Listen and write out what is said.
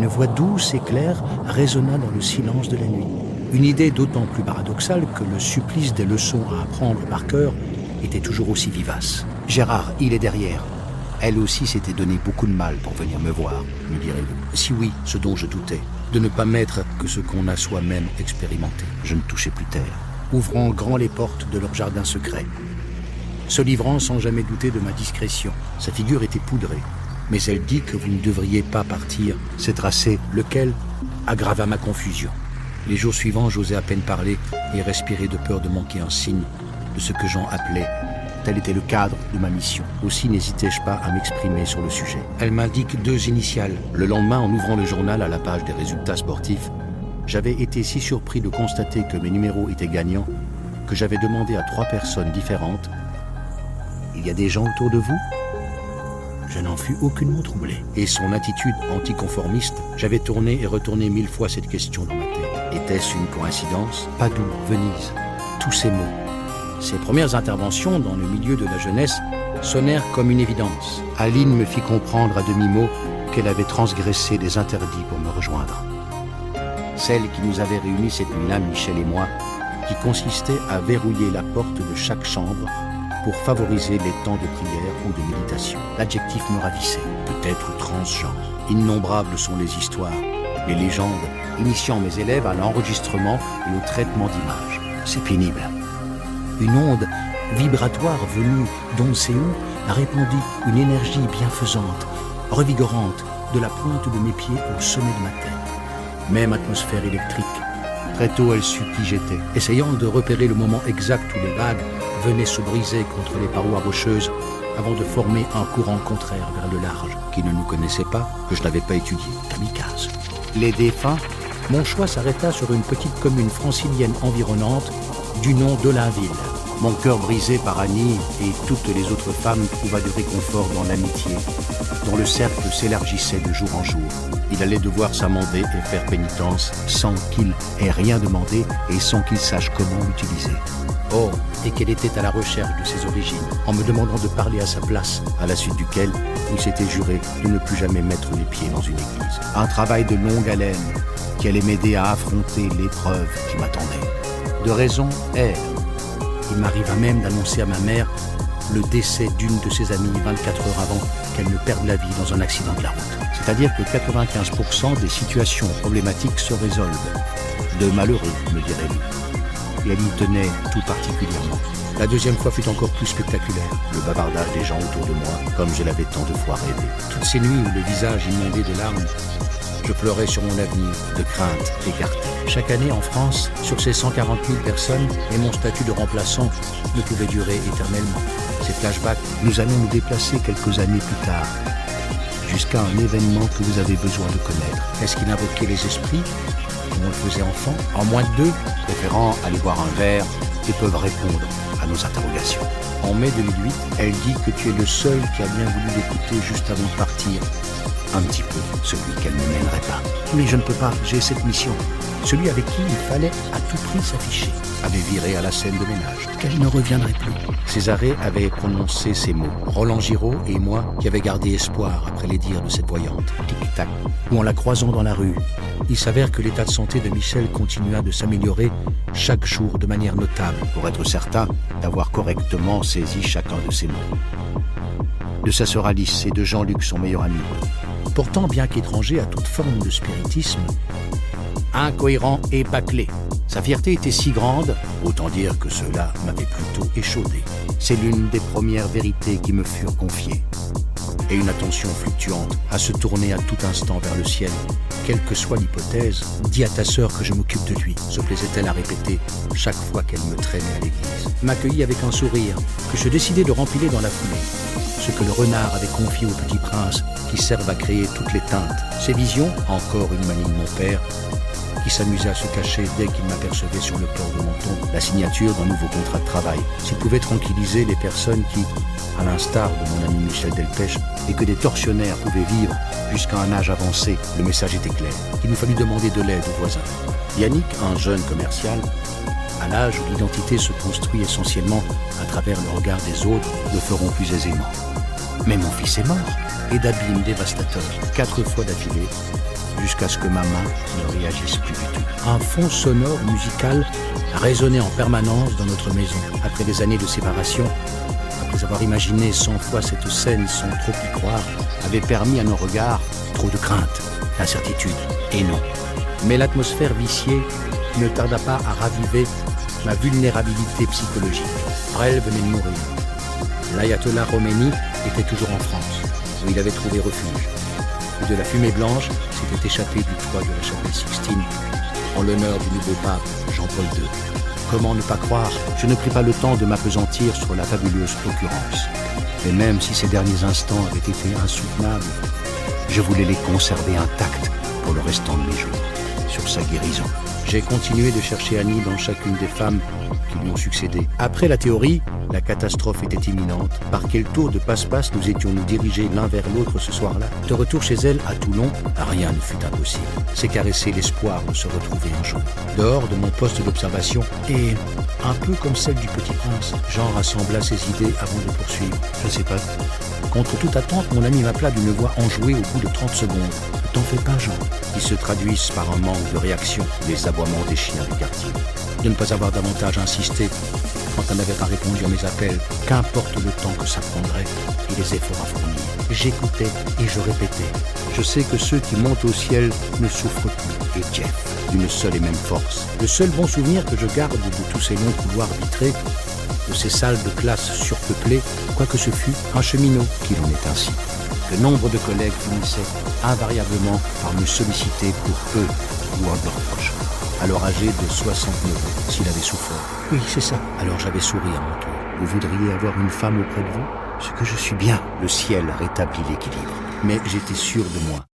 Une voix douce et claire résonna dans le silence de la nuit. Une idée d'autant plus paradoxale que le supplice des leçons à apprendre par cœur était toujours aussi vivace. « Gérard, il est derrière. » Elle aussi s'était donné beaucoup de mal pour venir me voir, me direz-vous. Si oui, ce dont je doutais, de ne pas m'être que ce qu'on a soi-même expérimenté. Je ne touchais plus terre, ouvrant grand les portes de leur jardin secret. Se livrant sans jamais douter de ma discrétion. Sa figure était poudrée, mais elle dit que vous ne devriez pas partir. Ces tracés, lequel aggrava ma confusion. Les jours suivants, j'osais à peine parler et respirer de peur de manquer un signe de ce que Jean appelait. Tel était le cadre de ma mission. Aussi n'hésitais-je pas à m'exprimer sur le sujet. Elle m'indique 2 initiales. Le lendemain, en ouvrant le journal à la page des résultats sportifs, j'avais été si surpris de constater que mes numéros étaient gagnants que j'avais demandé à 3 personnes différentes « Il y a des gens autour de vous ?» Je n'en fus aucunement troublé. Et son attitude anticonformiste, j'avais tourné et retourné 1000 fois cette question dans ma tête. Était-ce une coïncidence ? Padoue, Venise, tous ces mots. Ses premières interventions dans le milieu de la jeunesse sonnèrent comme une évidence. Aline me fit comprendre à demi-mot qu'elle avait transgressé des interdits pour me rejoindre. Celle qui nous avait réunis cette nuit-là, Michel et moi, qui consistait à verrouiller la porte de chaque chambre pour favoriser les temps de prière ou de méditation. L'adjectif me ravissait, peut-être transgenre. Innombrables sont les histoires, les légendes, initiant mes élèves à l'enregistrement et au traitement d'images. C'est pénible. Une onde vibratoire venue d'on ne sait où répandit une énergie bienfaisante, revigorante, de la pointe de mes pieds au sommet de ma tête. Même atmosphère électrique. Très tôt, elle sut qui j'étais, essayant de repérer le moment exact où les vagues venaient se briser contre les parois rocheuses avant de former un courant contraire vers le large, qui ne nous connaissait pas, que je n'avais pas étudié. Kamikaze. Les défunts, mon choix s'arrêta sur une petite commune francilienne environnante du nom d'Olainville. Mon cœur brisé par Annie et toutes les autres femmes trouva du réconfort dans l'amitié, dont le cercle s'élargissait de jour en jour. Il allait devoir s'amender et faire pénitence sans qu'il ait rien demandé et sans qu'il sache comment l'utiliser. Oh, et qu'elle était à la recherche de ses origines, en me demandant de parler à sa place, à la suite duquel il s'était juré de ne plus jamais mettre les pieds dans une église. Un travail de longue haleine qui allait m'aider à affronter l'épreuve qui m'attendait. De raison, il m'arriva même d'annoncer à ma mère le décès d'une de ses amies 24 heures avant qu'elle ne perde la vie dans un accident de la route. C'est-à-dire que 95% des situations problématiques se résolvent. De malheureux, me dirait-lui. Et elle y tenait tout particulièrement. La deuxième fois fut encore plus spectaculaire. Le bavardage des gens autour de moi, comme je l'avais tant de fois rêvé. Toutes ces nuits où le visage inondé de larmes, je pleurais sur mon avenir, de crainte écartée. Chaque année en France, sur ces 140 000 personnes, et mon statut de remplaçant ne pouvait durer éternellement. Ces flashbacks, nous allons nous déplacer quelques années plus tard, jusqu'à un événement que vous avez besoin de connaître. Est-ce qu'il invoquait les esprits, comme on le faisait enfant? En moins de 2, préférant aller boire un verre, et peuvent répondre à nos interrogations. En mai 2008, elle dit que tu es le seul qui a bien voulu l'écouter juste avant de partir. Un petit peu, celui qu'elle ne mènerait pas. Mais je ne peux pas, j'ai cette mission. Celui avec qui il fallait à tout prix s'afficher avait viré à la scène de ménage, qu'elle ne reviendrait plus. Césarée avait prononcé ces mots. Roland Giraud et moi qui avaient gardé espoir après les dires de cette voyante. Tic-tac. Ou en la croisant dans la rue, il s'avère que l'état de santé de Michel continua de s'améliorer chaque jour de manière notable, pour être certain d'avoir correctement saisi chacun de ces mots. De sa sœur Alice et de Jean-Luc, son meilleur ami. Pourtant, bien qu'étranger à toute forme de spiritisme, incohérent et bâclé. Sa fierté était si grande, autant dire que cela m'avait plutôt échaudé. C'est l'une des premières vérités qui me furent confiées. Et une attention fluctuante à se tourner à tout instant vers le ciel. Quelle que soit l'hypothèse, dis à ta sœur que je m'occupe de lui, se plaisait-elle à répéter chaque fois qu'elle me traînait à l'église. M'accueillit avec un sourire que je décidai de rempiler dans la foulée. Ce que le renard avait confié au petit prince, qui servent à créer toutes les teintes. Ces visions, encore une manie de mon père, qui s'amusait à se cacher dès qu'il m'apercevait sur le port de menton, la signature d'un nouveau contrat de travail. S'il pouvait tranquilliser les personnes qui, à l'instar de mon ami Michel Delpech, et que des tortionnaires pouvaient vivre jusqu'à un âge avancé, le message était clair. Il nous fallut demander de l'aide aux voisins. Yannick, un jeune commercial, à l'âge où l'identité se construit essentiellement à travers le regard des autres, le feront plus aisément. Mais mon fils est mort, et d'abîme dévastateur, 4 fois d'affilée, jusqu'à ce que ma main ne réagisse plus du tout. Un fond sonore musical résonnait en permanence dans notre maison. Après des années de séparation, après avoir imaginé 100 fois cette scène sans trop y croire, avait permis à nos regards trop de crainte, d'incertitude et non. Mais l'atmosphère viciée ne tarda pas à raviver ma vulnérabilité psychologique. Brel venait de mourir. L'ayatollah Khomeini était toujours en France, où il avait trouvé refuge. Et de la fumée blanche s'était échappée du toit de la chapelle Sixtine en l'honneur du nouveau pape Jean-Paul II. Comment ne pas croire? Je ne pris pas le temps de m'appesantir sur la fabuleuse occurrence. Et même si ces derniers instants avaient été insoutenables, je voulais les conserver intacts pour le restant de mes jours. Sur sa guérison, j'ai continué de chercher Annie dans chacune des femmes qui lui ont succédé. Après la théorie, la catastrophe était imminente. Par quel tour de passe-passe nous étions-nous dirigés l'un vers l'autre ce soir-là? De retour chez elle, à Toulon, rien ne fut impossible. C'est caresser l'espoir de se retrouver un jour. Dehors de mon poste d'observation, et un peu comme celle du Petit Prince, Jean rassembla ses idées avant de poursuivre. Je ne sais pas. Contre toute attente, mon ami m'appela d'une voix enjouée au bout de 30 secondes. Ne t'en fais pas, Jean. Qui se traduisent par un manque de réaction, les aboiements des chiens du quartier. De ne pas avoir davantage insisté quand elle n'avait pas répondu à mes appels, qu'importe le temps que ça prendrait et les efforts à fournir. J'écoutais et je répétais. Je sais que ceux qui montent au ciel ne souffrent plus. Et Jeff, d'une seule et même force. Le seul bon souvenir que je garde de tous ces longs couloirs vitrés, de ces salles de classe surpeuplées, quoique ce fût un cheminot qu'il en est ainsi. Le nombre de collègues finissait invariablement par me solliciter pour eux ou un de leurs proches. Alors âgé de 69 ans, s'il avait souffert. Oui, c'est ça. Alors j'avais souri à mon tour. Vous voudriez avoir une femme auprès de vous? Ce que je suis bien. Le ciel rétablit l'équilibre. Mais j'étais sûr de moi.